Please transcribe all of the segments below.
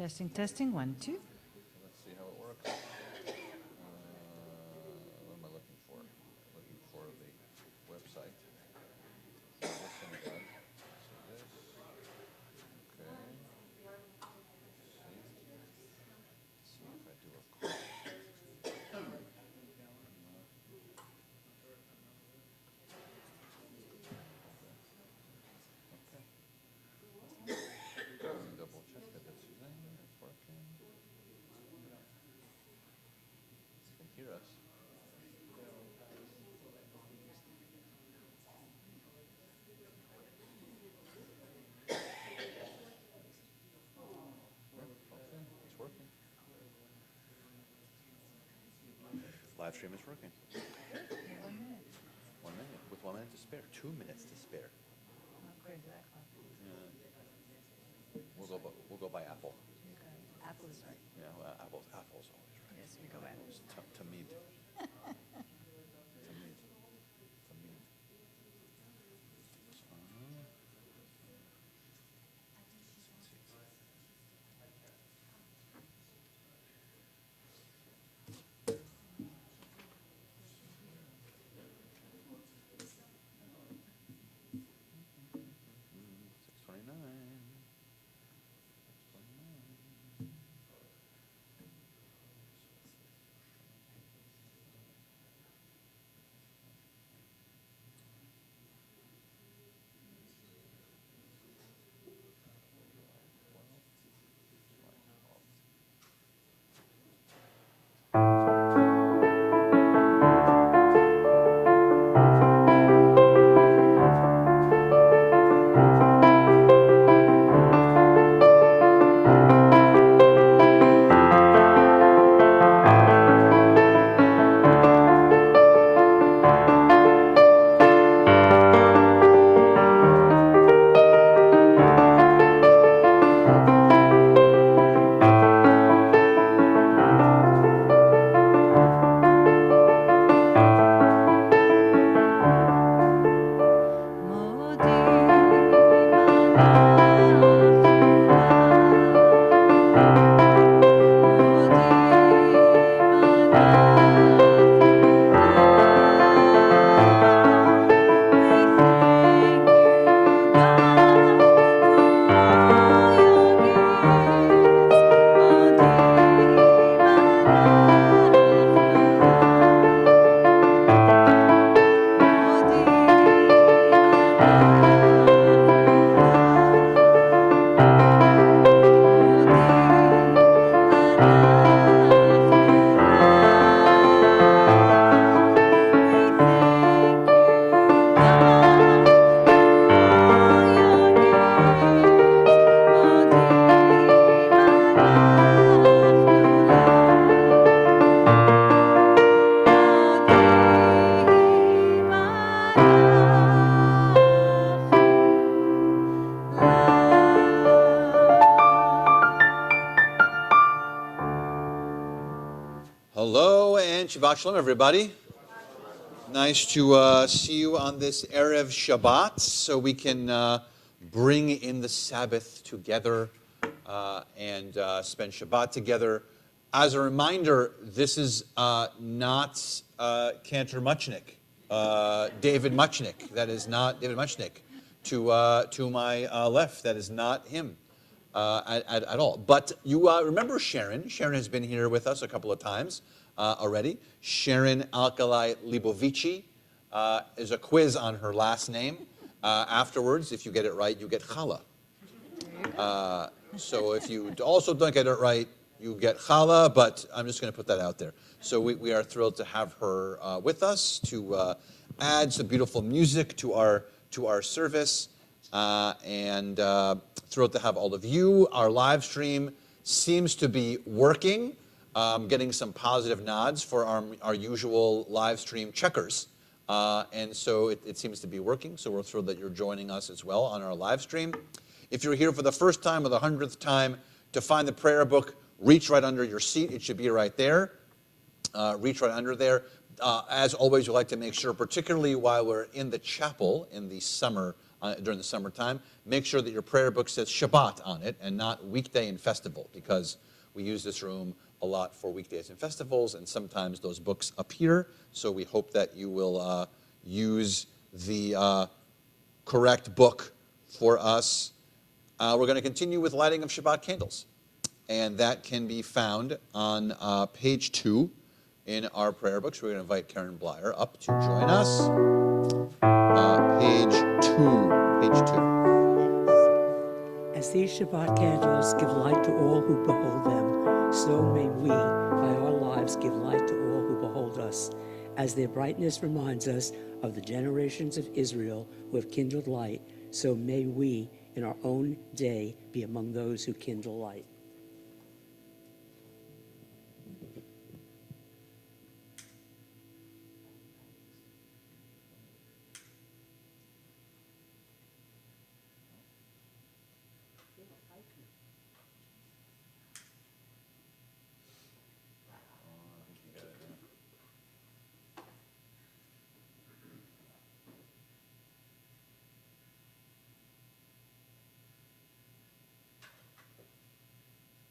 Testing, testing, 1, 2. Let's see how it works. What am I looking for? Looking for the website. This one done. So this. Okay. See if I do a call. Double check that this is in. It's working. You can hear us. Okay, it's working. Live stream is working. 1 minute. 1 minute, with 1 minute to spare. 2 minutes to spare. Not quite exactly. We'll go by Apple. Okay. Apple is right. Yeah, well, Apple's always right. Yes, we go back. It's to meet. To meet. To meet. Hello and Shabbat Shalom, everybody. Nice to see you on this Erev Shabbat, so we can bring in the Sabbath together and spend Shabbat together. As a reminder, this is not Cantor Muchnick, David Muchnick. That is not David Muchnick. To my left, that is not him. At all. But you remember Sharon. Sharon has been here with us a couple of times already. Sharon Alkalai Libovici. Is a quiz on her last name. Afterwards, if you get it right, you get challah. So if you also don't get it right, you get challah, but I'm just going to put that out there. So we are thrilled to have her with us to add some beautiful music to our service. And thrilled to have all of you. Our live stream seems to be working, getting some positive nods for our usual live stream checkers. And so it seems to be working, so we're thrilled that you're joining us as well on our live stream. If you're here for the first time or the 100th time, to find the prayer book, reach right under your seat. It should be right there. Reach right under there. As always, we like to make sure, particularly while we're in the chapel in the summer during the summertime, make sure that your prayer book says Shabbat on it and not weekday and festival, because we use this room a lot for weekdays and festivals, and sometimes those books appear. So we hope that you will use the correct book for us. We're going to continue with lighting of Shabbat candles, and that can be found on page 2 in our prayer books. We're going to invite Karen Blyer up to join us. Page 2. As these Shabbat candles give light to all who behold them, so may we, by our lives, give light to all who behold us. As their brightness reminds us of the generations of Israel who have kindled light, so may we, in our own day, be among those who kindle light.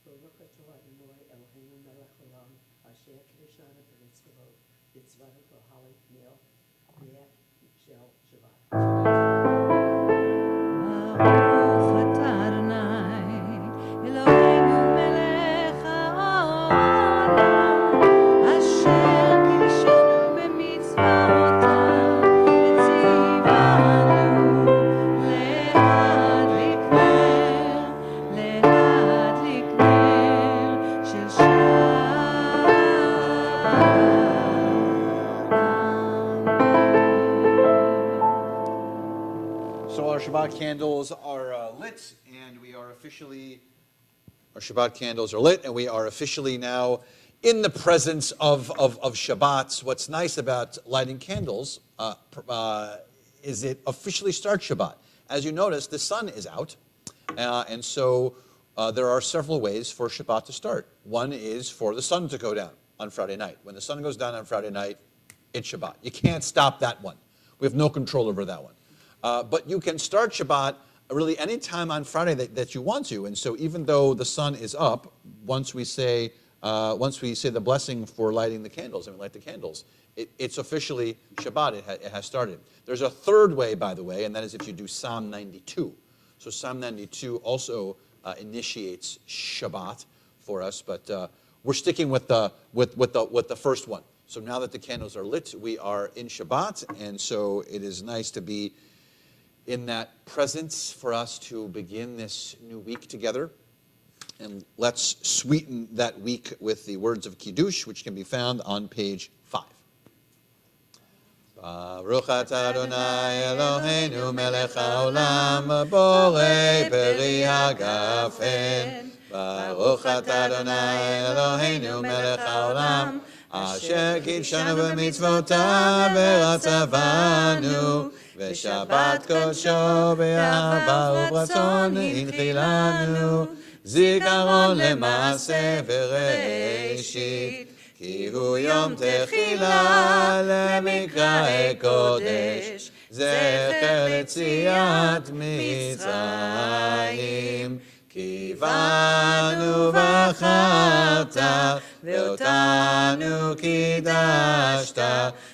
Baruch atah Adonai, Eloheinu melech haolam, asher קידשנו במצוותיו, וציוונו להדליק נר של So our Shabbat candles are lit, and our Shabbat candles are lit, and we are officially now in the presence of Shabbat. What's nice about lighting candles is it officially starts Shabbat. As you notice, the sun is out, and so there are several ways for Shabbat to start. One is for the sun to go down on Friday night. When the sun goes down on Friday night, it's Shabbat. You can't stop that one. We have no control over that one. But you can start Shabbat really any time on Friday that you want to. And so even though the sun is up, once we say the blessing for lighting the candles, and we light the candles, it's officially Shabbat. It has started. There's a third way, by the way, and that is if you do Psalm 92. So Psalm 92 also initiates Shabbat for us, but we're sticking with the first one. So now that the candles are lit, we are in Shabbat, and so it is nice to be in that presence for us to begin this new week together. And let's sweeten that week with the words of Kiddush, which can be found on page 5. Baruch atah Adonai Eloheinu melech haolam, borei peri hagafen. Baruch atah Adonai Eloheinu melech haolam, asher קידשנו במצוותיו ורצבנו, ושבת קודשו באהבה וברצון הנחילנו, זיכרון למעשה וראשית, כי הוא יום תחילה למקראי קודש, זכר ליציאת מצרים. כי בנו בחרת, ואותנו קידשת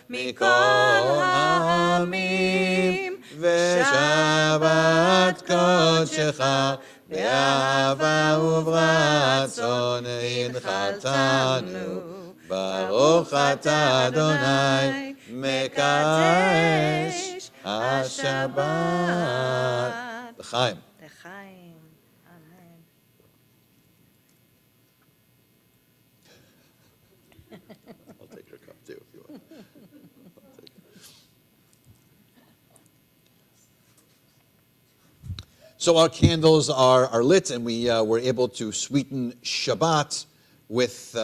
מכל העמים, ושבת קודשך באהבה וברצון הנחלתנו. ברוך אתה אדוני מקדש השבת. לחיים. לחיים, אמן. I'll take your cup too if you want. So our candles are lit, and we were able to sweeten Shabbat with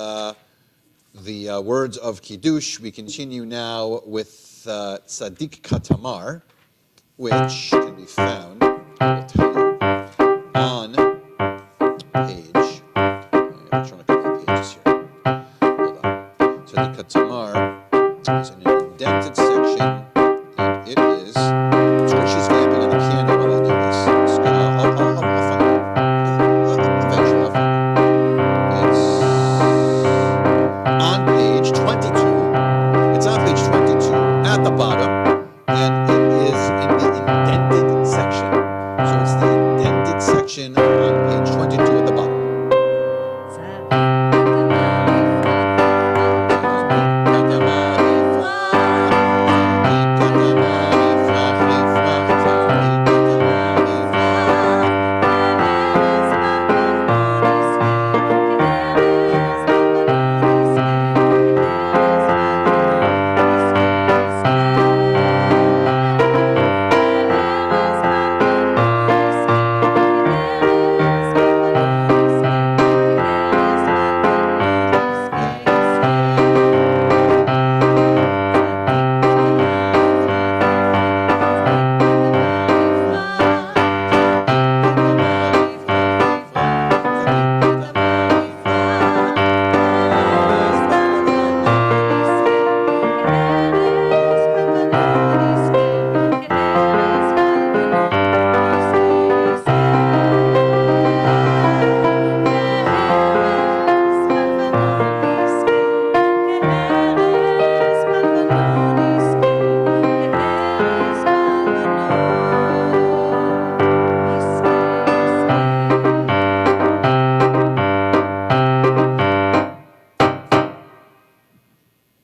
the words of Kiddush. We continue now with Tzadik Katamar, which can be found, I will tell you, on page, I'm going to turn a couple of pages here. Hold on. Tzadik Katamar is in an indented section, and it is, it's what she's vamping on the piano.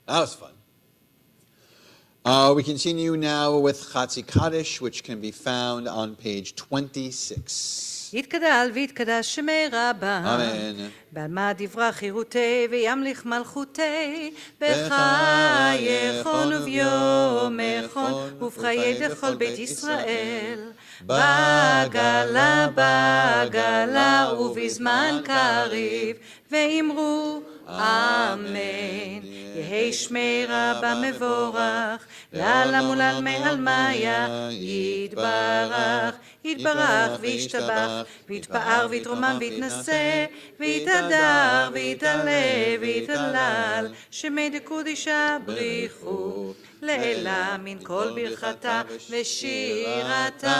That was fun. We continue now with Chatzi Kaddish, which can be found on page 26. יתגדל ויתקדש שמי רבה. Amen. בעל מה דברה חירותי וימליך מלכותי בחייכון וביומכון ובחיי דכל בית ישראל בגלה בגלה ובזמן קריב ואמרו אמן. יהי שמי רבה מבורך לעלם ולעלמי עלמיה יתברך יתברך וישתבח ויתפאר ויתרומם ויתנשא ויתהדר ויתעלה ויתהלל שמי דקודשה בריחו לעילה מן כל ברכתה ושירתה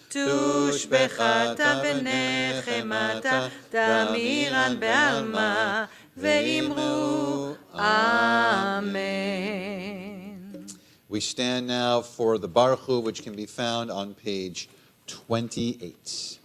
תושבחתה ונחמתה תמירן בעלמה ואמרו אמן. We stand now for the Baruch Hu, which can be found on page 28.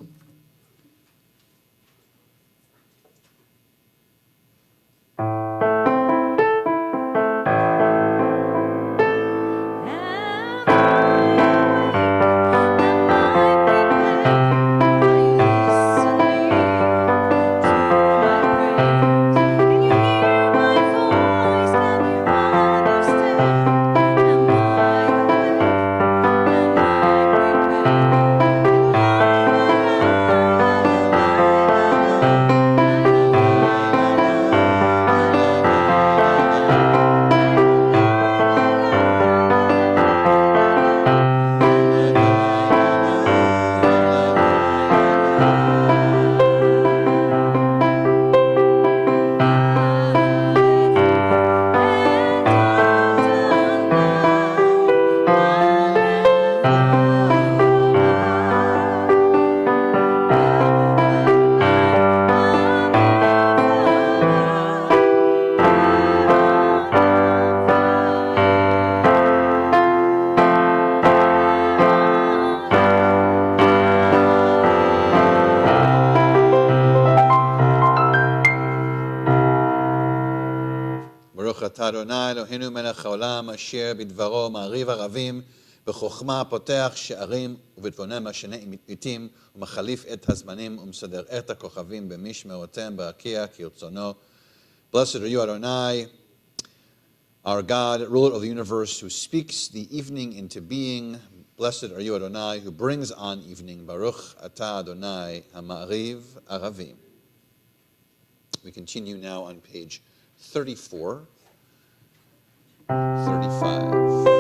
Adonai Eloheinu melech haolam asher bidvaro ma'ariv aravim בחוכמה פותח שערים ובתבונן משנה עתים ומחליף את הזמנים ומסדר את הכוכבים במשמעותיהם בהקיע כרצונו. Blessed are you, Adonai, our God, ruler of the universe, who speaks the evening into being. Blessed are you, Adonai, who brings on evening. Baruch atah Adonai ha'ma'ariv aravim. We continue now on page 34, 35.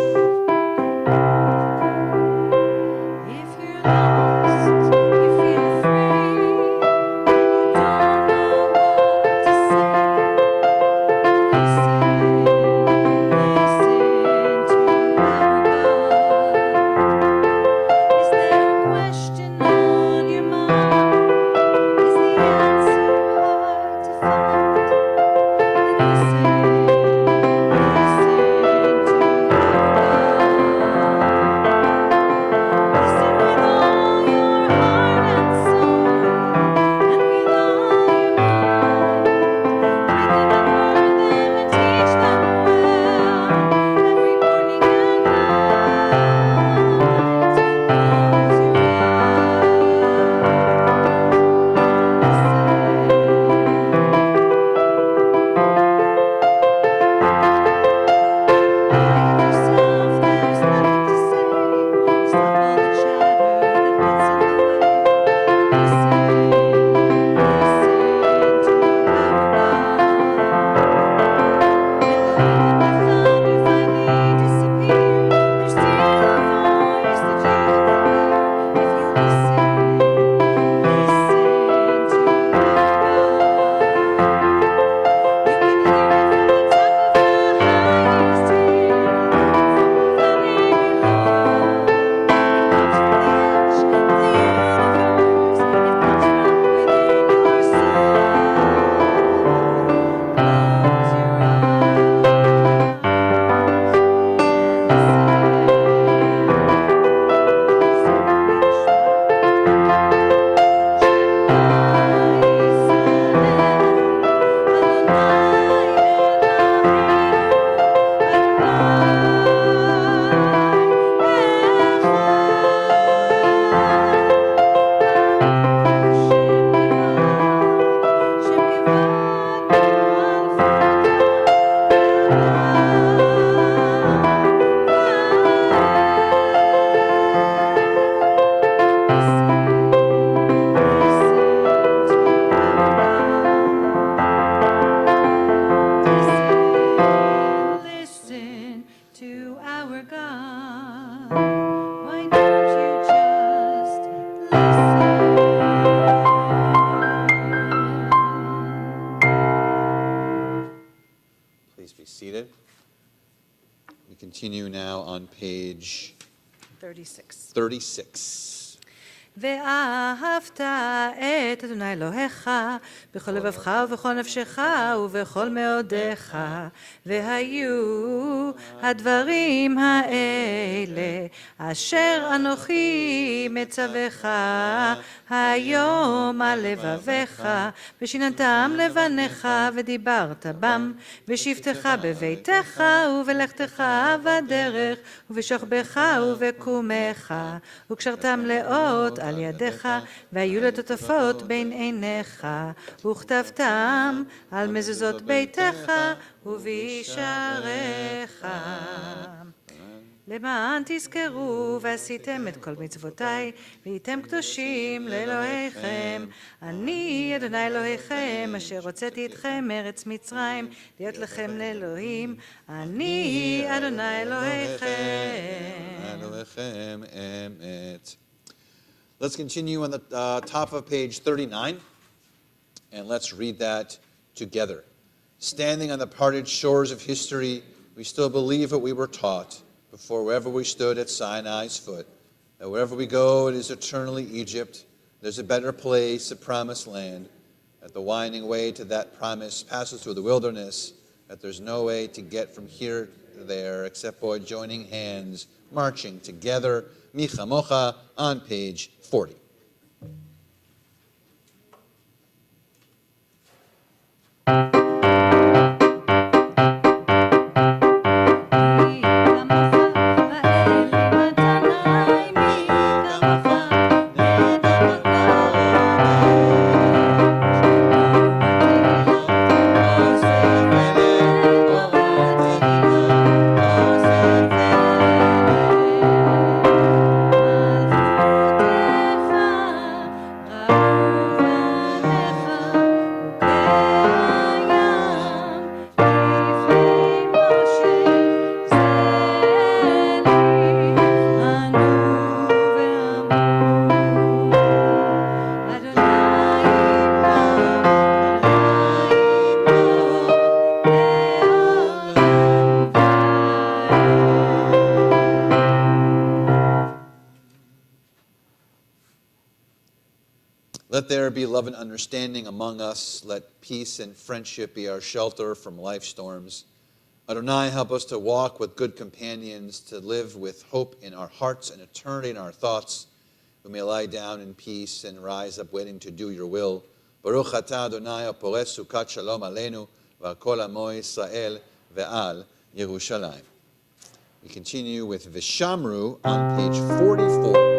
Please be seated. We continue now on page 36. ואהבת את אדוני אלוהיך בכל לבבך ובכל נפשך ובכל מאודיך, והיו הדברים האלה אשר אנוכי מצווך היום על לבביך, ושיננתם לבניך ודיברת בם, בשבתך בביתך ובלכתך בדרך ובשוכבך ובקומך, וקשרתם לאות על ידיך, והיו לטוטפות בין עיניך, וכתבתם על מזוזות ביתך ובישעריך. למען תזכרו ועשיתם את כל מצוותיי, והייתם קדושים לאלוהיכם. אני אדוני אלוהיכם, אשר הוצאתי אתכם מארץ מצרים, להיות לכם לאלוהים. אני אדוני אלוהיכם. אמת. Let's continue on the top of page 39, and let's read that together. Standing on the parted shores of history, we still believe what we were taught before wherever we stood at Sinai's foot, that wherever we go, it is eternally Egypt. There's a better place, a promised land, that the winding way to that promise passes through the wilderness, that there's no way to get from here to there except by joining hands, marching together. Micha Mocha on page 40. Let there be love and understanding among us. Let peace and friendship be our shelter from life's storms. Adonai, help us to walk with good companions, to live with hope in our hearts and eternity in our thoughts. We may lie down in peace and rise up waiting to do your will. Baruch atah Adonai hapores sukat shalom aleinu v'al kol amo Yisrael ve'al Yerushalayim. We continue with Vishamru on page 44.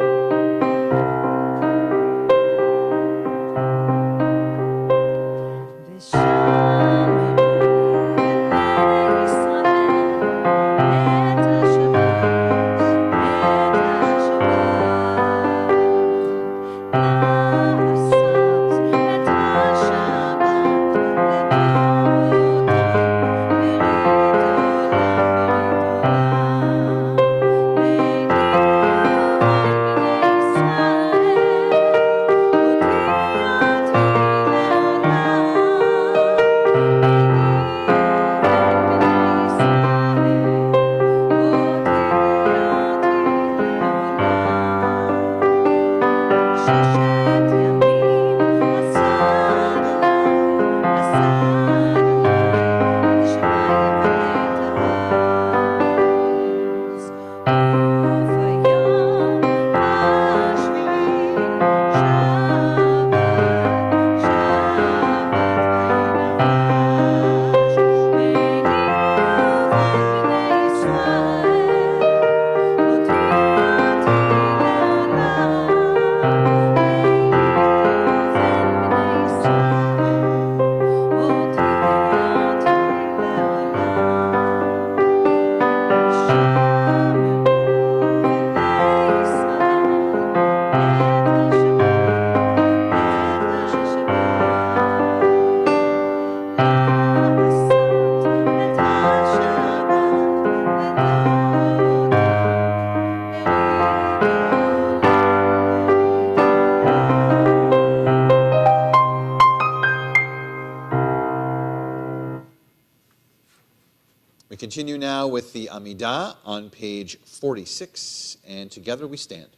We continue now with the Amidah on page 46, and together we stand.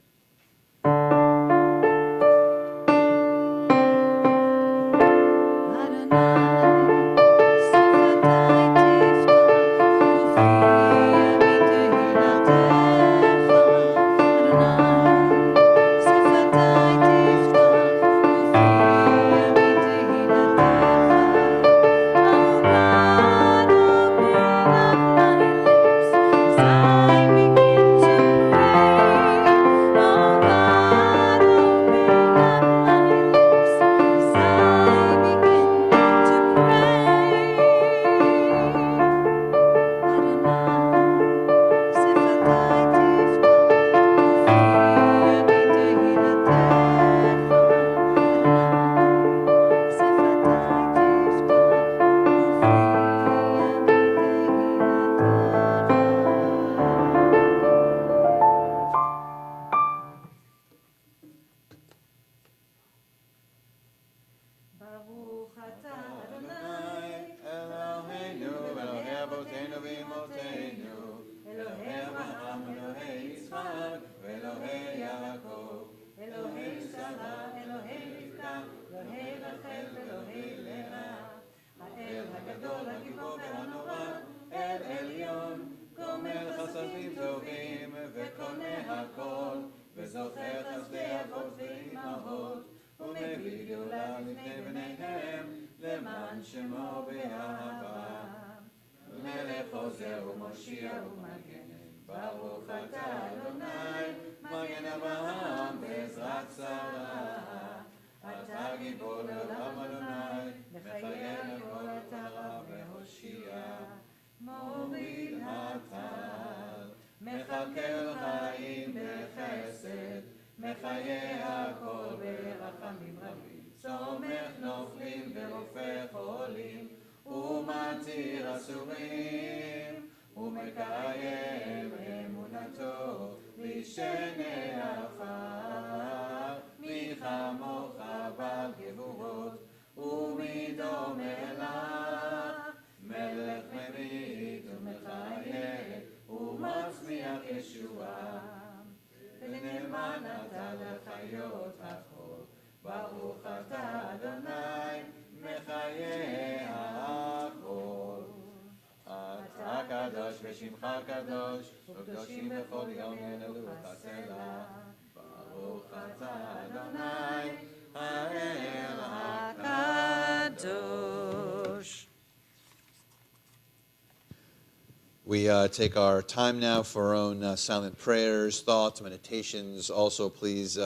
We take our time now for our own silent prayers, thoughts, meditations. Also, please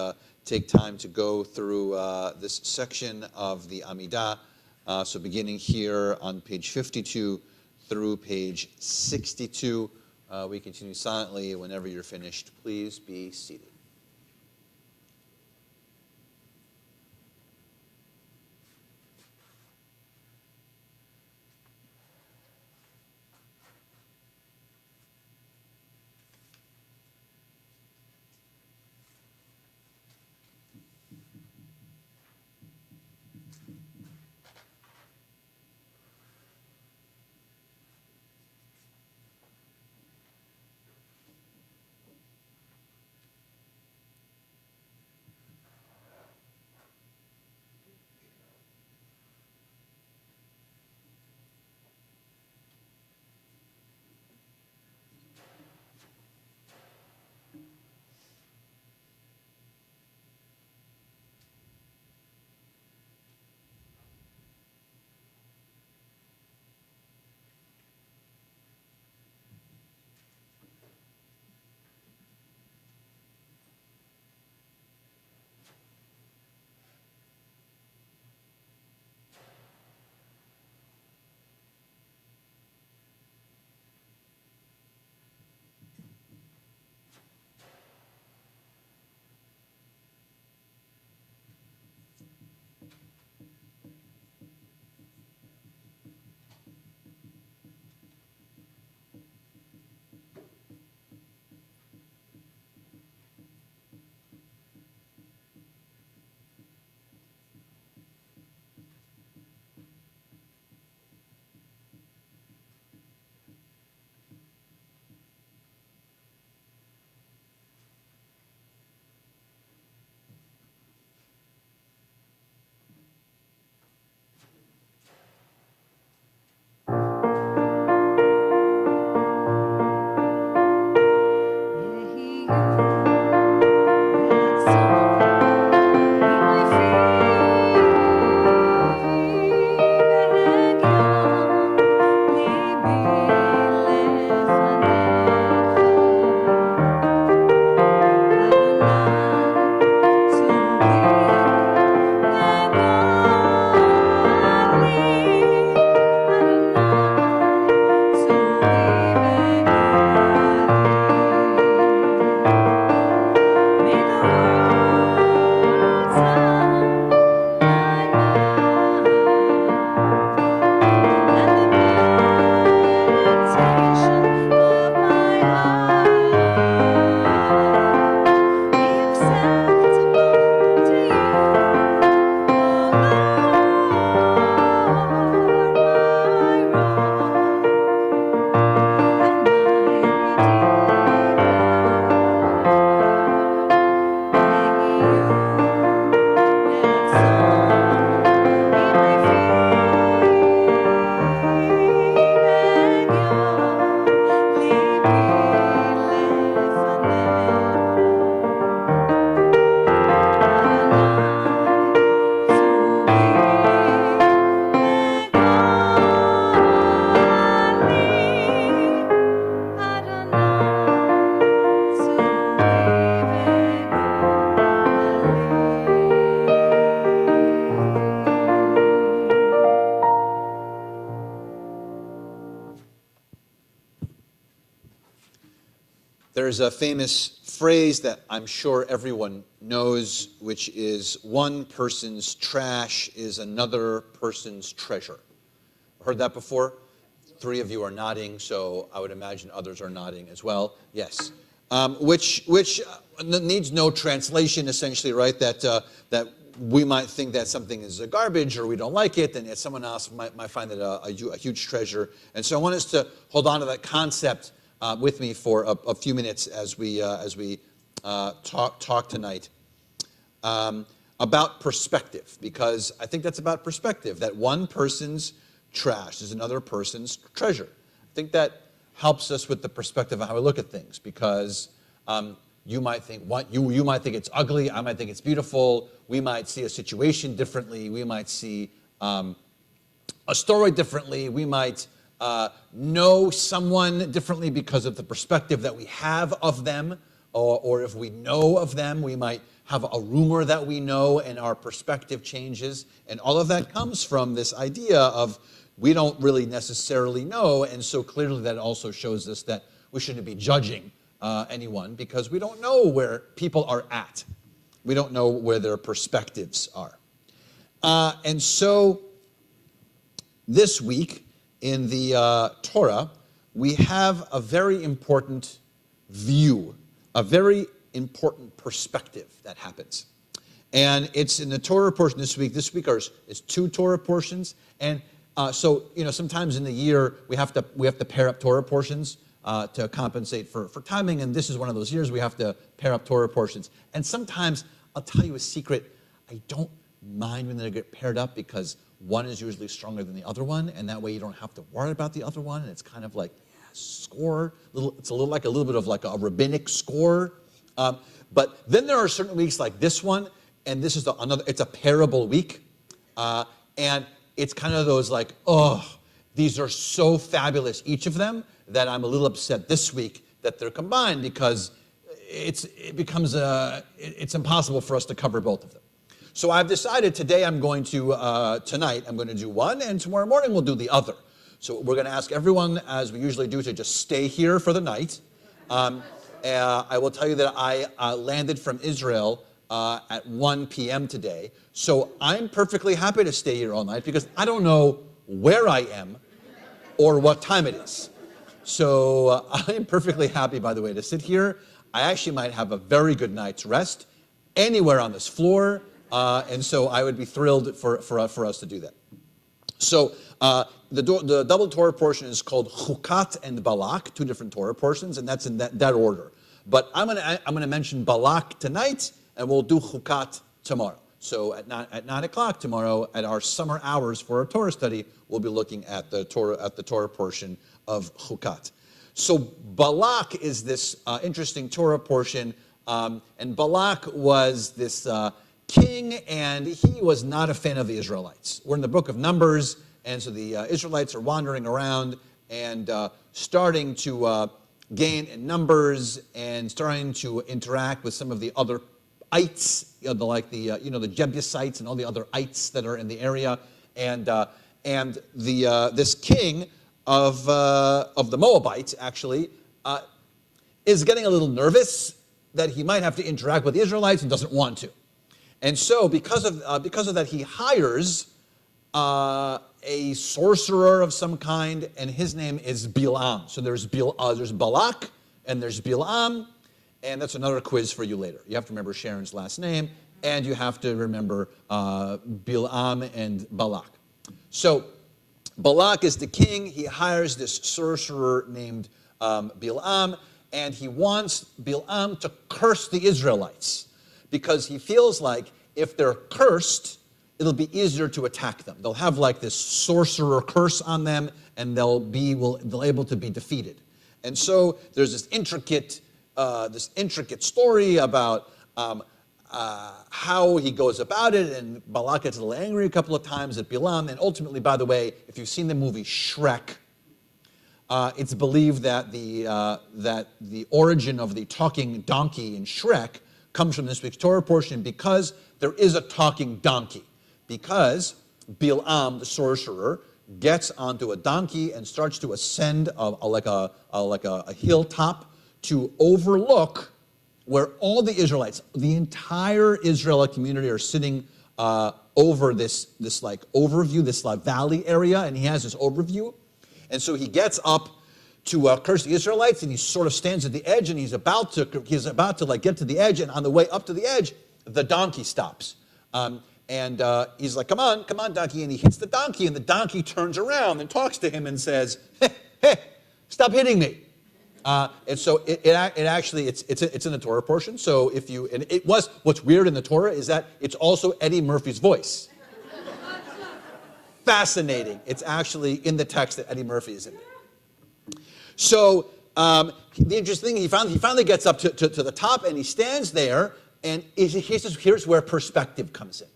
take time to go through this section of the Amidah. So beginning here on page 52 through page 62, we continue silently. Whenever you're finished, please be seated. There's a famous phrase that I'm sure everyone knows, which is one person's trash is another person's treasure. Heard that before? 3 of you are nodding, so I would imagine others are nodding as well. Yes. Which needs no translation, essentially, right? That we might think that something is a garbage or we don't like it, and yet someone else might find it a huge treasure. And so I want us to hold on to that concept with me for a few minutes as we talk tonight about perspective, because I think that's about perspective, that one person's trash is another person's treasure. I think that helps us with the perspective of how we look at things, because you might think you might think it's ugly, I might think it's beautiful, we might see a situation differently, we might see a story differently, we might know someone differently because of the perspective that we have of them, or if we know of them, we might have a rumor that we know and our perspective changes. And all of that comes from this idea of we don't really necessarily know, and so clearly that also shows us that we shouldn't be judging anyone, because we don't know where people are at. We don't know where their perspectives are. And so this week in the Torah, we have a very important view, a very important perspective that happens. And it's in the Torah portion this week. This week is 2 Torah portions. And so, sometimes in the year we have to pair up Torah portions to compensate for timing. And this is one of those years we have to pair up Torah portions. And sometimes, I'll tell you a secret, I don't mind when they get paired up, because one is usually stronger than the other one, and that way you don't have to worry about the other one, and it's kind of like score. It's a little bit of like a rabbinic score. But then there are certain weeks like this one, and this is it's a parable week, and it's kind of those like, these are so fabulous, each of them, that I'm a little upset this week that they're combined, because it's impossible for us to cover both of them. So I've decided tonight I'm going to do one, and tomorrow morning we'll do the other. So we're going to ask everyone, as we usually do, to just stay here for the night. I will tell you that I landed from Israel at 1 p.m. today. So I'm perfectly happy to stay here all night, because I don't know where I am or what time it is. So I'm perfectly happy, by the way, to sit here. I actually might have a very good night's rest anywhere on this floor. And so I would be thrilled for us to do that. So the double Torah portion is called Chukat and Balak, 2 different Torah portions, and that's in that order. But I'm gonna mention Balak tonight, and we'll do Chukat tomorrow. So at 9 o'clock tomorrow, at our summer hours for our Torah study, we'll be looking at the Torah portion of Chukat. So Balak is this interesting Torah portion, and Balak was this king, and he was not a fan of the Israelites. We're in the book of Numbers, and so the Israelites are wandering around and starting to gain in numbers and starting to interact with some of the other ites, the Jebusites and all the other ites that are in the area, and this king of the Moabites actually is getting a little nervous that he might have to interact with the Israelites and doesn't want to. And so, because of that, he hires a sorcerer of some kind, and his name is Bilam. So there's Balak and there's Bilam, and that's another quiz for you later. You have to remember Sharon's last name, and you have to remember Bilam and Balak. So Balak is the king. He hires this sorcerer named Bilam, and he wants Bilam to curse the Israelites, because he feels like if they're cursed, it'll be easier to attack them. They'll have like this sorcerer curse on them, and they'll able to be defeated. And so there's this intricate story about how he goes about it, and Balak gets a little angry a couple of times at Bilam, and ultimately, by the way, if you've seen the movie Shrek, it's believed that the origin of the talking donkey in Shrek comes from this week's Torah portion, because there is a talking donkey. Because Bilam, the sorcerer, gets onto a donkey and starts to ascend like a hilltop to overlook where all the Israelites, the entire Israelite community are sitting over this like overview, this like valley area, and he has this overview. And so he gets up to curse the Israelites, and he sort of stands at the edge, and he's about to like get to the edge, and on the way up to the edge, the donkey stops. And he's like, come on, donkey, and he hits the donkey, and the donkey turns around and talks to him and says, hey, stop hitting me. And so it's in the Torah portion. So what's weird in the Torah is that it's also Eddie Murphy's voice. Fascinating. It's actually in the text that Eddie Murphy is in there. So the interesting thing, he finally gets up to the top, and he stands there, and here's where perspective comes in.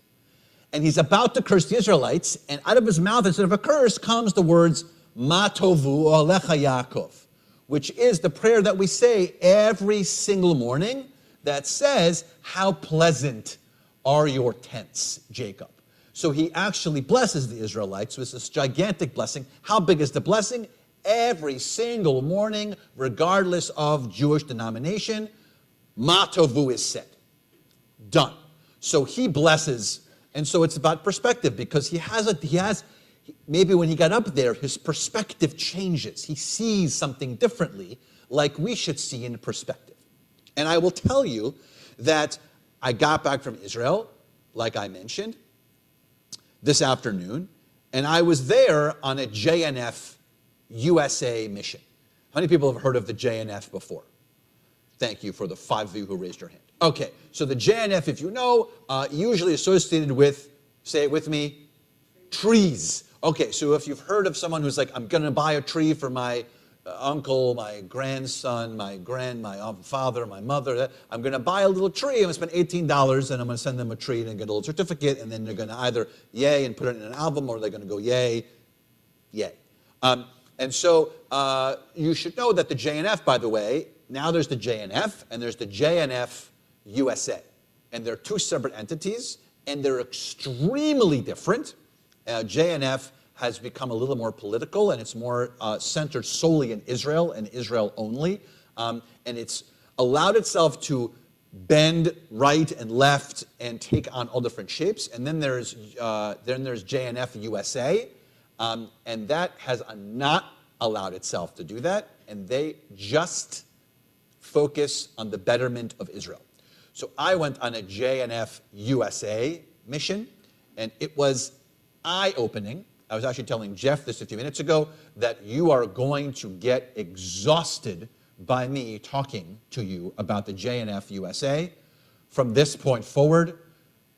And he's about to curse the Israelites, and out of his mouth, instead of a curse, comes the words, Ma tovu olecha Yaakov, which is the prayer that we say every single morning that says, how pleasant are your tents, Jacob. So he actually blesses the Israelites with this gigantic blessing. How big is the blessing? Every single morning, regardless of Jewish denomination, Ma tovu is said. Done. So he blesses. And so it's about perspective, because maybe when he got up there, his perspective changes. He sees something differently, like we should see in perspective. And I will tell you that I got back from Israel, like I mentioned, this afternoon, and I was there on a JNF USA mission. How many people have heard of the JNF before? Thank you for the 5 of you who raised your hand. Okay, so the JNF, if you know, usually associated with, say it with me, trees. Okay, so if you've heard of someone who's like, I'm going to buy a tree for my uncle, my grandson, my father, my mother, I'm going to buy a little tree, I'm going to spend $18, and I'm going to send them a tree and get a little certificate, and then they're going to either yay and put it in an album, or they're going to go yay. And so you should know that the JNF, by the way, now there's the JNF, and there's the JNF USA. And they're 2 separate entities, and they're extremely different. JNF has become a little more political, and it's more centered solely in Israel and Israel only. And it's allowed itself to bend right and left and take on all different shapes. And then there's JNF USA, and that has not allowed itself to do that. And they just focus on the betterment of Israel. So I went on a JNF USA mission, and it was eye-opening. I was actually telling Jeff this a few minutes ago, that you are going to get exhausted by me talking to you about the JNF USA from this point forward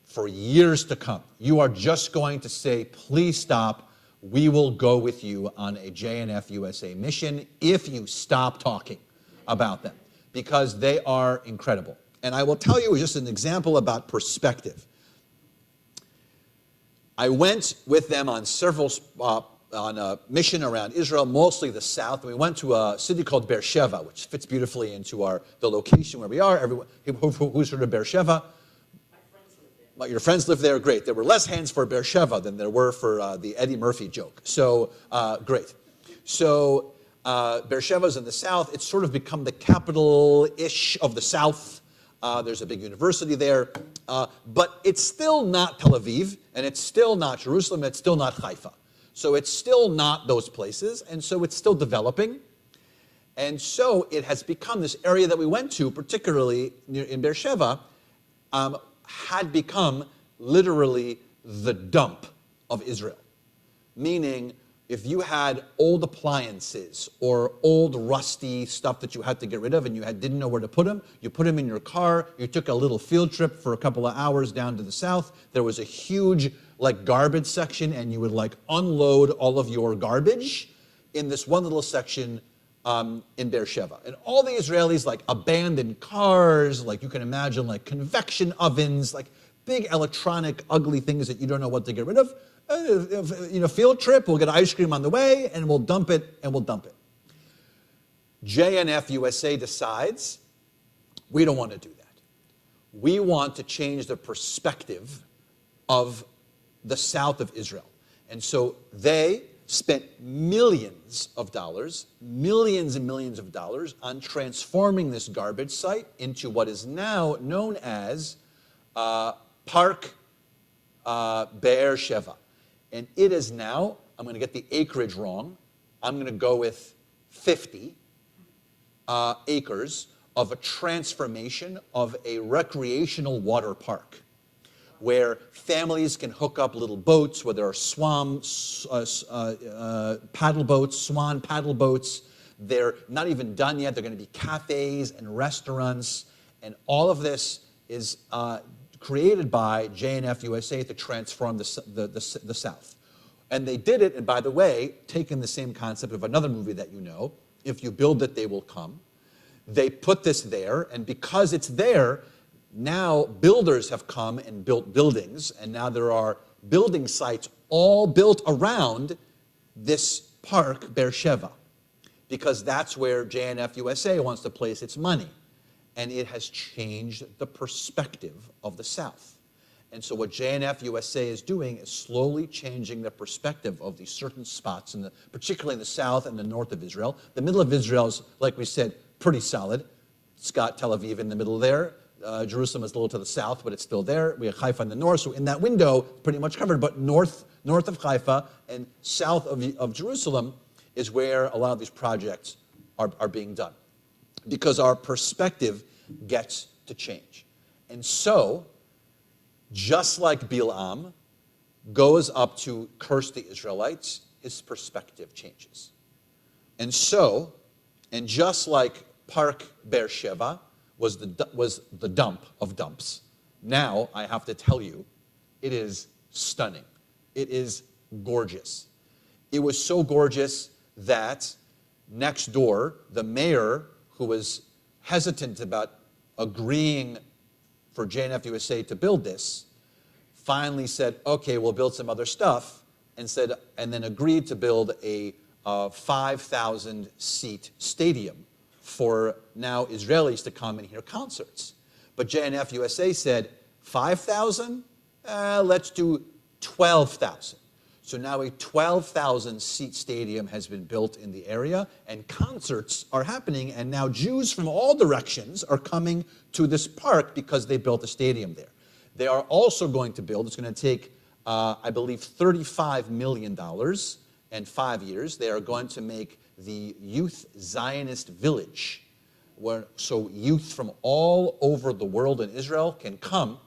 for years to come. You are just going to say, please stop. We will go with you on a JNF USA mission if you stop talking about them, because they are incredible. And I will tell you just an example about perspective. I went with them on on a mission around Israel, mostly the south. We went to a city called Beersheba, which fits beautifully into the location where we are. Everyone who's heard of Beersheba? My friends live there. Your friends live there? Great. There were less hands for Beersheba than there were for the Eddie Murphy joke. So, great. So, Beersheba's in the south. It's sort of become the capital-ish of the south. There's a big university there. But it's still not Tel Aviv, and it's still not Jerusalem, it's still not Haifa. So it's still not those places, and so it's still developing. And so it has become this area that we went to, particularly in Beersheba, had become literally the dump of Israel. Meaning, if you had old appliances or old rusty stuff that you had to get rid of and you didn't know where to put them, you put them in your car, you took a little field trip for a couple of hours down to the south, there was a huge garbage section, and you would unload all of your garbage in this one little section in Beersheba. And all the Israelis abandoned cars, you can imagine convection ovens, big electronic ugly things that you don't know what to get rid of. Field trip, we'll get ice cream on the way, and we'll dump it, JNF USA decides, we don't want to do that. We want to change the perspective of the south of Israel. And so they spent millions of dollars, millions and millions of dollars on transforming this garbage site into what is now known as Park Be'er Sheva. And it is now, I'm going to get the acreage wrong, I'm going to go with 50 acres of a transformation of a recreational water park, where families can hook up little boats, where there are swan paddle boats. They're not even done yet. They're going to be cafes and restaurants. And all of this is created by JNF USA to transform the South. And they did it, and by the way, taking the same concept of another movie that you know, If You Build It, They Will Come. They put this there, and because it's there, now builders have come and built buildings, and now there are building sites all built around this park, Beersheba, because that's where JNF USA wants to place its money. And it has changed the perspective of the South. And so what JNF USA is doing is slowly changing the perspective of these certain spots, particularly in the south and the north of Israel. The middle of Israel is, like we said, pretty solid. It's got Tel Aviv in the middle there. Jerusalem is a little to the south, but it's still there. We have Haifa in the north, so in that window, pretty much covered. But north of Haifa and south of Jerusalem is where a lot of these projects are being done, because our perspective gets to change. And so, just like Bilam goes up to curse the Israelites, his perspective changes. And so, and just like Park Beersheba was the dump of dumps, now I have to tell you, it is stunning. It is gorgeous. It was so gorgeous that next door, the mayor, who was hesitant about agreeing for JNF USA to build this, finally said, okay, we'll build some other stuff, and then agreed to build a 5,000-seat stadium for now Israelis to come and hear concerts. But JNF USA said, 5,000? Let's do 12,000. So now a 12,000-seat stadium has been built in the area, and concerts are happening, and now Jews from all directions are coming to this park because they built a stadium there. They are also going to build, it's going to take, I believe, $35 million and 5 years. They are going to make the Youth Zionist Village, so youth from all over the world in Israel can come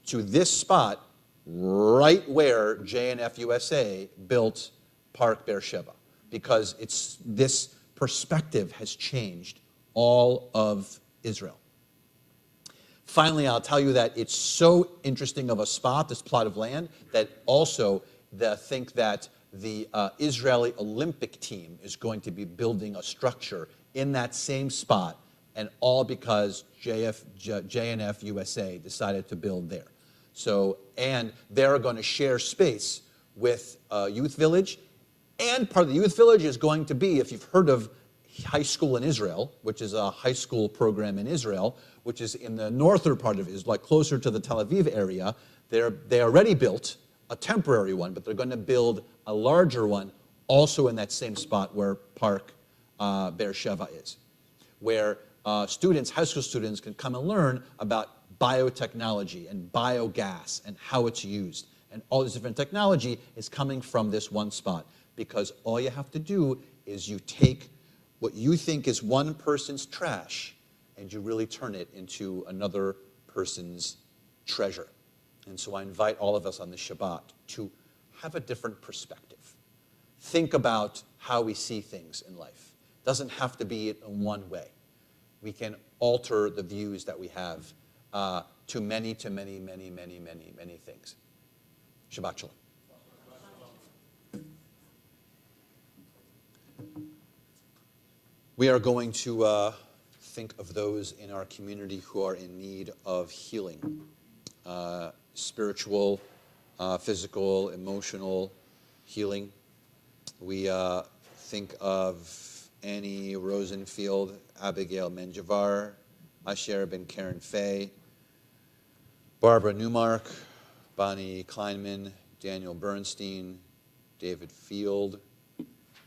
to this spot right where JNF USA built Park Beersheba, because this perspective has changed all of Israel. Finally, I'll tell you that it's so interesting of a spot, this plot of land, that also think that the Israeli Olympic team is going to be building a structure in that same spot, and all because JNF USA decided to build there. So, and they're going to share space with a youth village, and part of the youth village is going to be, if you've heard of High School in Israel, which is a high school program in Israel, which is in the northern part of Israel, like closer to the Tel Aviv area, they already built a temporary one, but they're going to build a larger one also in that same spot where Park Beersheba is, where students, high school students, can come and learn about biotechnology and biogas and how it's used. And all this different technology is coming from this one spot, because all you have to do is you take what you think is one person's trash and you really turn it into another person's treasure. And so I invite all of us on this Shabbat to have a different perspective. Think about how we see things in life. It doesn't have to be in one way. We can alter the views that we have to many things. Shabbat Shalom. We are going to think of those in our community who are in need of healing, spiritual, physical, emotional healing. We think of Annie Rosenfield, Abigail Menjivar, Asher Ben Karen Fay, Barbara Newmark, Bonnie Kleinman, Daniel Bernstein, David Field,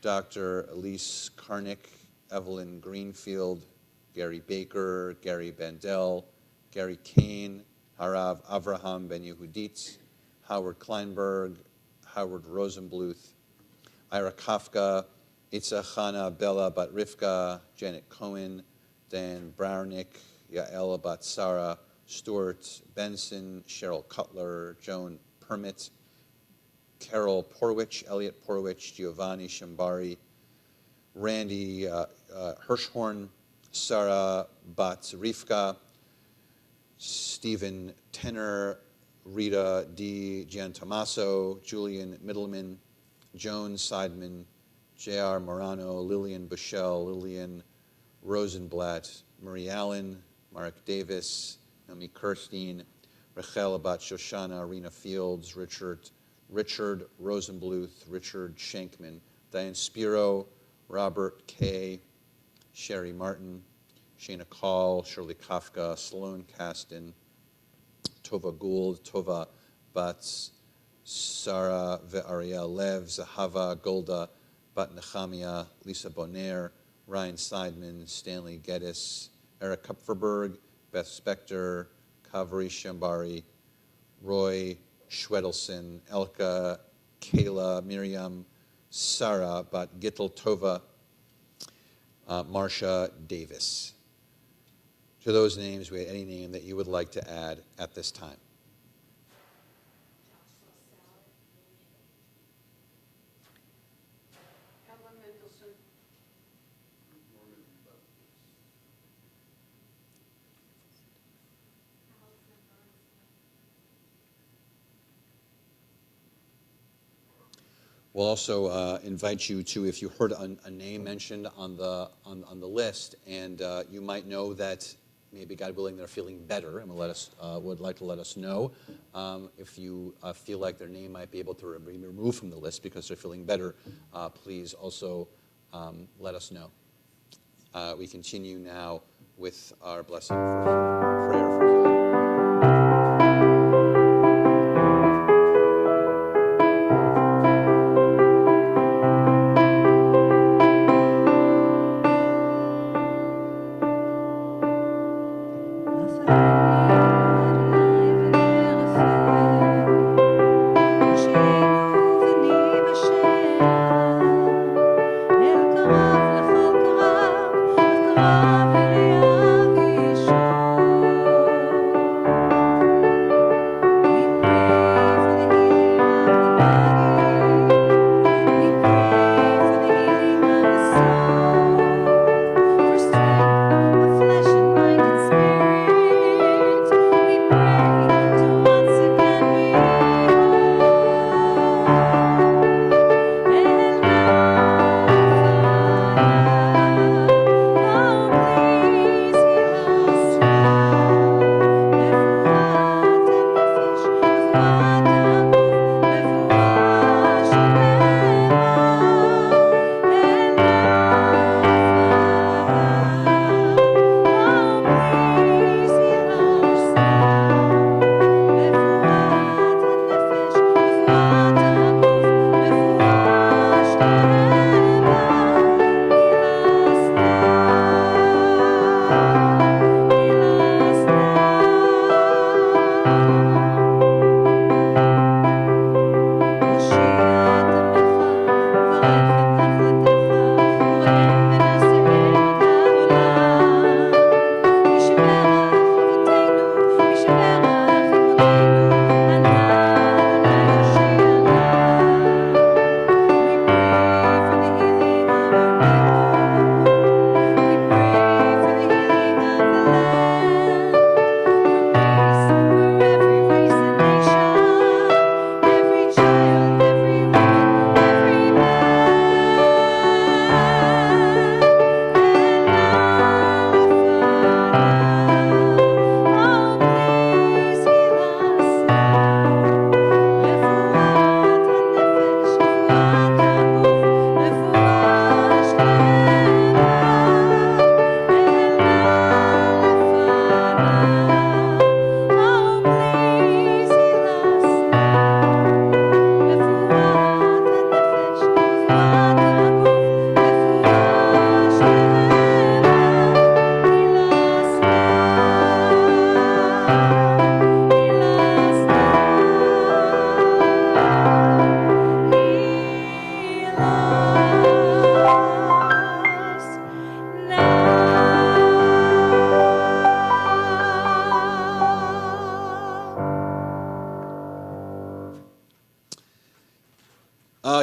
Dr. Elise Karnick, Evelyn Greenfield, Gary Baker, Gary Bandel, Gary Kane, Harav Avraham Ben Yehuditz, Howard Kleinberg, Howard Rosenbluth, Ira Kafka, Itza Chana Bella Bat Rivka, Janet Cohen, Dan Brownick, Yael Bat Sarah, Stuart Benson, Cheryl Cutler, Joan Permit, Carol Porwich, Elliot Porwich, Giovanni Shambari, Randy Hirschhorn, Sarah Bat Rivka, Stephen Tenner, Rita D. Giantomaso, Julian Middleman, Joan Seidman, J.R. Morano, Lillian Bushell, Lillian Rosenblatt, Marie Allen, Mark Davis, Naomi Kirstein, Rachel Abat Shoshana, Rena Fields, Richard Rosenbluth, Richard Shankman, Diane Spiro, Robert Kay, Sherry Martin, Shana Call, Shirley Kafka, Sloan Caston, Tova Gould, Tova Batz, Sarah Ve'ariel Lev, Zahava Golda, Bat Nechamia, Lisa Bonaire, Ryan Seidman, Stanley Geddes, Eric Kupferberg, Beth Spector, Kaveri Shambari, Roy Schwedelson, Elka, Kayla, Miriam, Sarah Bat Gittel Tova, Marcia Davis. To those names, we had any name that you would like to add at this time. We'll also invite you to, if you heard a name mentioned on the list, and you might know that maybe, God willing, they're feeling better, and would like to let us know. If you feel like their name might be able to be removed from the list because they're feeling better, please also let us know. We continue now with our blessing for prayer for healing. אל קרב לכל קרב, אל קרב אל ישוע.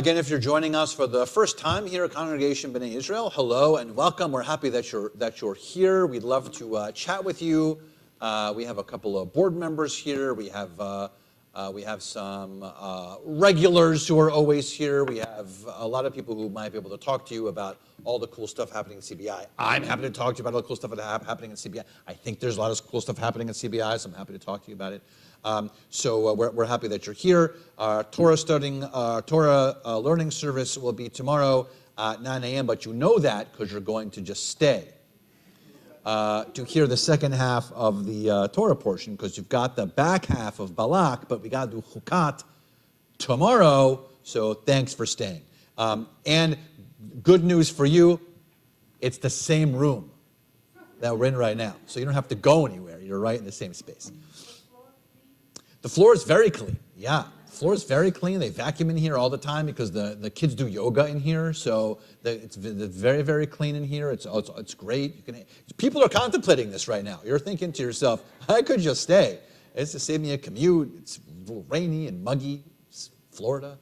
Again, if you're joining us for the first time here at Congregation B'nai Israel, hello and welcome. We're happy that you're here. We'd love to chat with you. We have a couple of board members here. We have some regulars who are always here. We have a lot of people who might be able to talk to you about all the cool stuff happening at CBI. I'm happy to talk to you about all the cool stuff happening at CBI. I think there's a lot of cool stuff happening at CBI, so I'm happy to talk to you about it. So we're happy that you're here. Our Torah learning service will be tomorrow at 9 a.m., but you know that because you're going to just stay to hear the second half of the Torah portion, because you've got the back half of Balak, but we got to do Chukat tomorrow, so thanks for staying. And good news for you, it's the same room that we're in right now, so you don't have to go anywhere. You're right in the same space. The floor is very clean. Yeah, the floor is very clean. They vacuum in here all the time because the kids do yoga in here. So it's very, very clean in here. It's great. People are contemplating this right now. You're thinking to yourself, I could just stay. It's to save me a commute. It's a little rainy and muggy. It's Florida.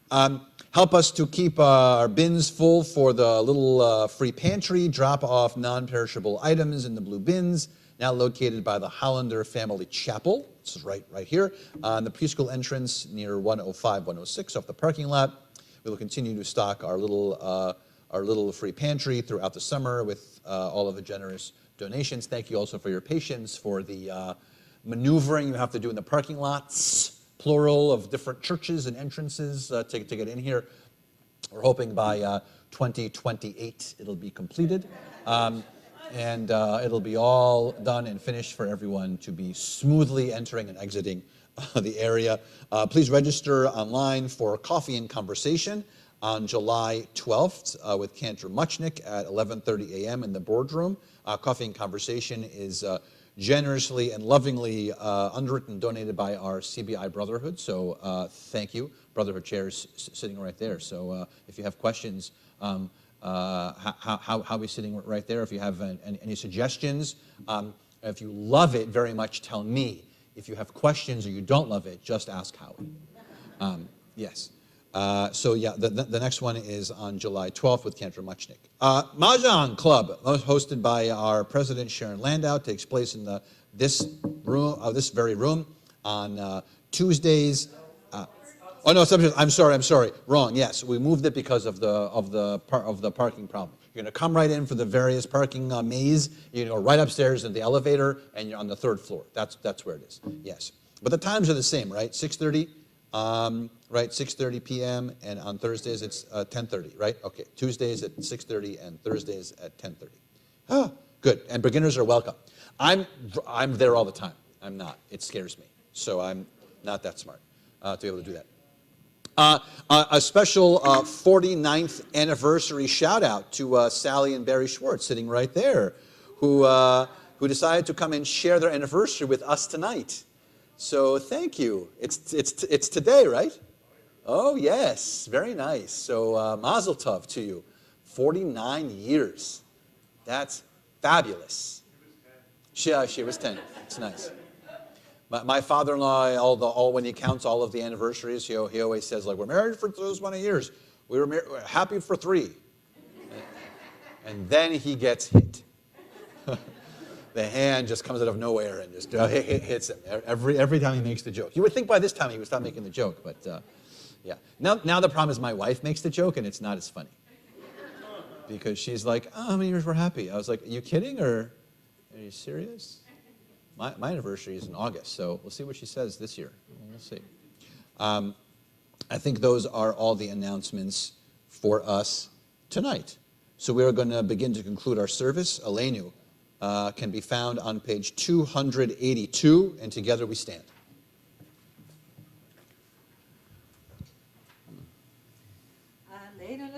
Help us to keep our bins full for the little free pantry. Drop off non-perishable items in the blue bins, now located by the Hollander Family Chapel. This is right here, on the preschool entrance near 105, 106 off the parking lot. We will continue to stock our little free pantry throughout the summer with all of the generous donations. Thank you also for your patience for the maneuvering you have to do in the parking lots, plural, of different churches and entrances to get in here. We're hoping by 2028 it'll be completed. And it'll be all done and finished for everyone to be smoothly entering and exiting the area. Please register online for Coffee and Conversation on July 12th with Cantor Muchnick at 11:30 a.m. in the boardroom. Coffee and Conversation is generously and lovingly underwritten and donated by our CBI Brotherhood. So thank you. Brotherhood chair is sitting right there. So if you have questions, how we're sitting right there. If you have any suggestions, if you love it very much, tell me. If you have questions or you don't love it, just ask Howie. Yes. So yeah, the next one is on July 12th with Cantor Muchnick. Mahjong Club, hosted by our president Sharon Landau, takes place in this very room on Tuesdays. Oh no, I'm sorry, wrong. Yes, we moved it because of the parking problem. You're going to come right in for the various parking maze. You're going to go right upstairs in the elevator, and you're on the third floor. That's where it is. Yes, but the times are the same, right? 6:30, right? 6:30 p.m. and on Thursdays it's 10:30, right? Okay, Tuesdays at 6:30 and Thursdays at 10:30. Ah, good. And beginners are welcome. I'm there all the time. I'm not. It scares me. So I'm not that smart to be able to do that. A special 49th anniversary shout out to Sally and Barry Schwartz sitting right there, who decided to come and share their anniversary with us tonight. So thank you. It's today, right? Oh yes, very nice. So Mazel Tov to you. 49 years. That's fabulous. She was 10. It's nice. My father-in-law, when he counts all of the anniversaries, he always says, like, we're married for those many years. We're happy for 3. And then he gets hit. The hand just comes out of nowhere and just hits him every time he makes the joke. You would think by this time he would stop making the joke, but yeah. Now the problem is my wife makes the joke and it's not as funny. Because she's like, oh, how many years we're happy? I was like, are you kidding or are you serious? My anniversary is in August, so we'll see what she says this year. We'll see. I think those are all the announcements for us tonight. So we are going to begin to conclude our service. Aleinu can be found on page 282, and together we stand.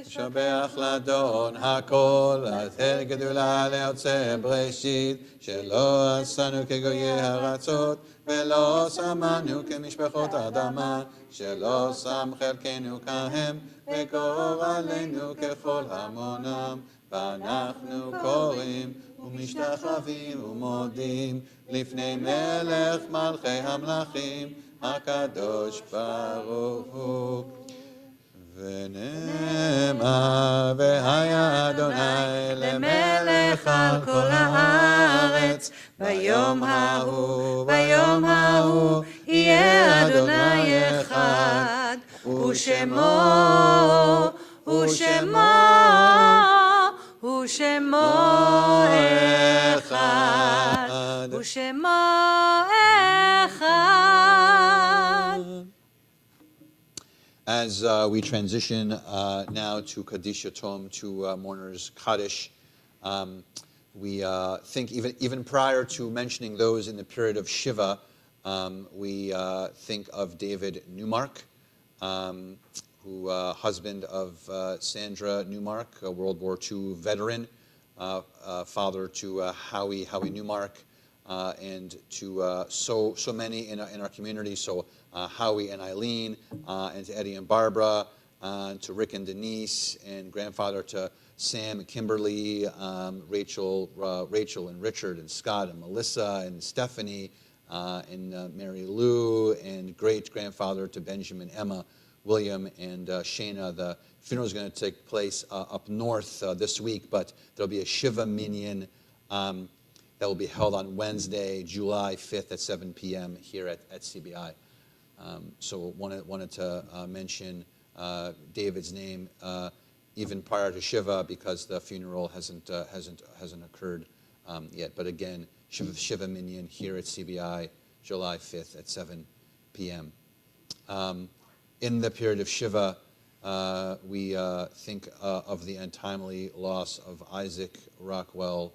שבח לאדון הכל, לתת גדולה ליוצא בראשית, שלא עשנו כגויי ארצות, ולא שמנו כמשפחות אדמה, שלא שם חלקנו כהם, וגורלנו ככל המונם, ואנחנו קוראים ומשתחווים ומודים, לפני מלך מלכי המלכים, הקדוש ברוך הוא. ונאמר והיה אדוני למלך על כל הארץ ביום ההוא יהיה אדוני אחד ושמו אחד As we transition now to Kaddish Yatom, to Mourner's Kaddish, we think even prior to mentioning those in the period of Shiva, we think of David Newmark, who husband of Sandra Newmark, a World War II veteran, father to Howie Newmark, and to so many in our community. So Howie and Eileen, and to Eddie and Barbara, to Rick and Denise, and grandfather to Sam and Kimberly, Rachel and Richard and Scott and Melissa and Stephanie, and Mary Lou, and great grandfather to Benjamin, Emma, William, and Shana. The funeral is going to take place up north this week, but there'll be a Shiva Minyan that will be held on Wednesday, July 5th at 7 p.m. here at CBI. So wanted to mention David's name even prior to Shiva, because the funeral hasn't occurred yet. But again, Shiva Minyan here at CBI, July 5th at 7 p.m. In the period of Shiva, we think of the untimely loss of Isaac Rockwell,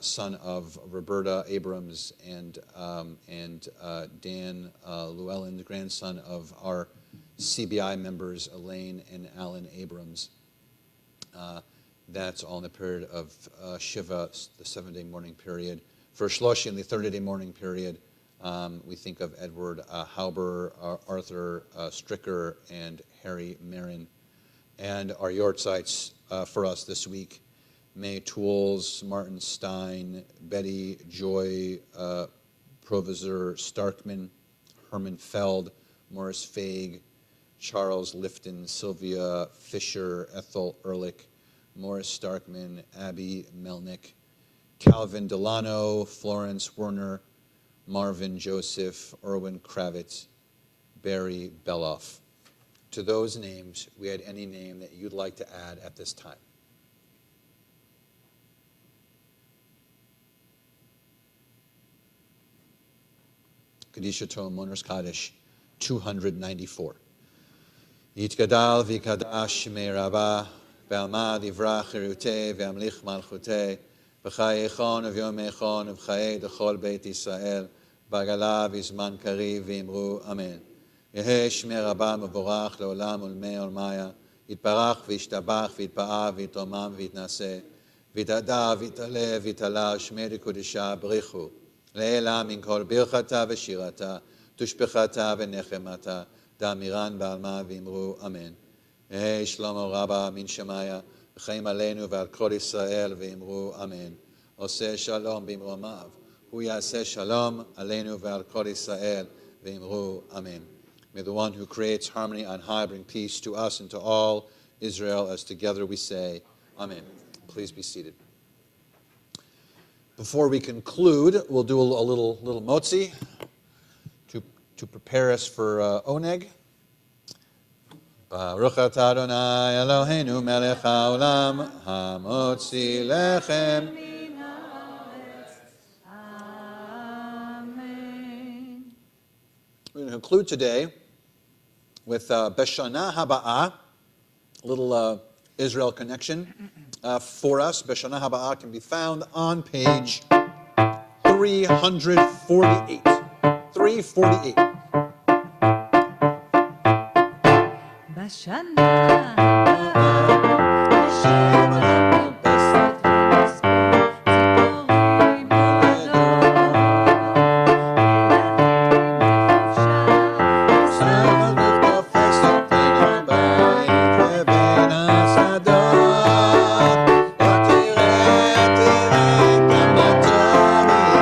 son of Roberta Abrams and Dan Llewellyn, grandson of our CBI members Elaine and Alan Abrams. That's all in the period of Shiva, the 7-day mourning period. For Shloshim, the 30-day mourning period, we think of Edward Hauber, Arthur Stricker, and Harry Marin. And our yortzites for us this week: May Tools, Martin Stein, Betty Joy, Provisor Starkman, Herman Feld, Morris Faig, Charles Lifton, Sylvia Fisher, Ethel Ehrlich, Morris Starkman, Abby Melnick, Calvin Delano, Florence Werner, Marvin Joseph, Erwin Kravitz, Barry Beloff. To those names, we had any name that you'd like to add at this time? Kaddish Yatom, Mourner's Kaddish, 294. Yitgadal v'kadash me'raba, ve'alma divrach cherutei, ve'amlich malchutei, v'chai echon v'yom echon, v'chai dechol beit Yisrael, b'agala v'zman kariv v'imru, amen. Yehe shmei rabba mevorach le'olam ulmei olmaya, yitbarach v'yishtabach v'yitpa'a v'yitomam v'yitnaseh, v'yitada v'yitale v'yitala shmei dekudisha b'richu. לעילה מן כל ברכתה ושירתה, תושבחתה ונחמתה, דאמירן בעלמה ואמרו אמן. יהי שלמה רבה מן שמיה, וחיים עלינו ועל כל ישראל ואמרו אמן. עושה שלום במרומיו, הוא יעשה שלום עלינו ועל כל ישראל ואמרו אמן. May the one who creates harmony on high bring peace to us and to all Israel, as together we say amen. Please be seated. Before we conclude, we'll do a little motzi to prepare us for oneg. Baruch atah Adonai Eloheinu melech haolam hamotzi lechem. Amen. We're going to conclude today with Beshana Haba'ah, a little Israel connection. For us, Beshana Haba'ah can be found on page 348. 348. בשנה הבאה, נשב על המרפסת ונספור ציפורים נולדות. ילדים בחופשה, סבלנות תופסת בין הבית ובין השדות. תראה כמה טוב יהיה.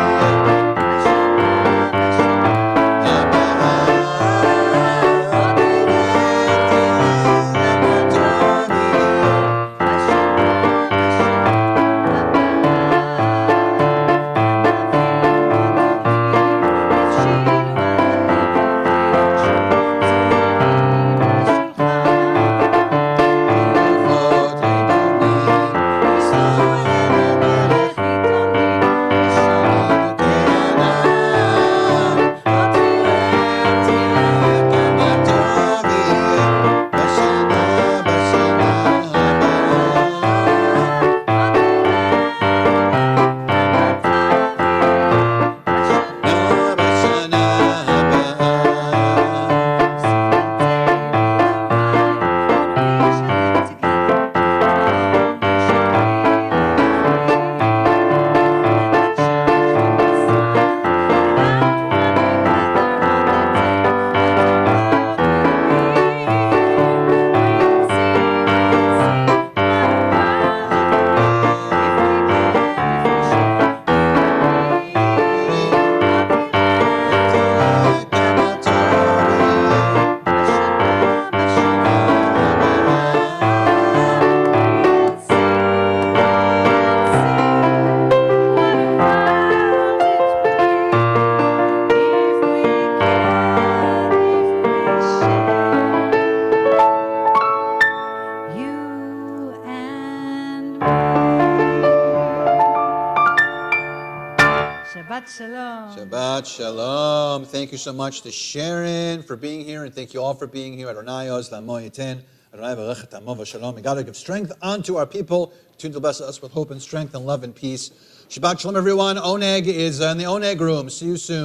Shabbat Shalom. Thank you so much to Sharon for being here, and thank you all for being here. Adonai Oz Lamo Yiten. Adonai Barech et Amo v'Shalom. May God give strength unto our people, to bless us with hope and strength and love and peace. Shabbat Shalom, everyone. Oneg is in the Oneg room. See you soon.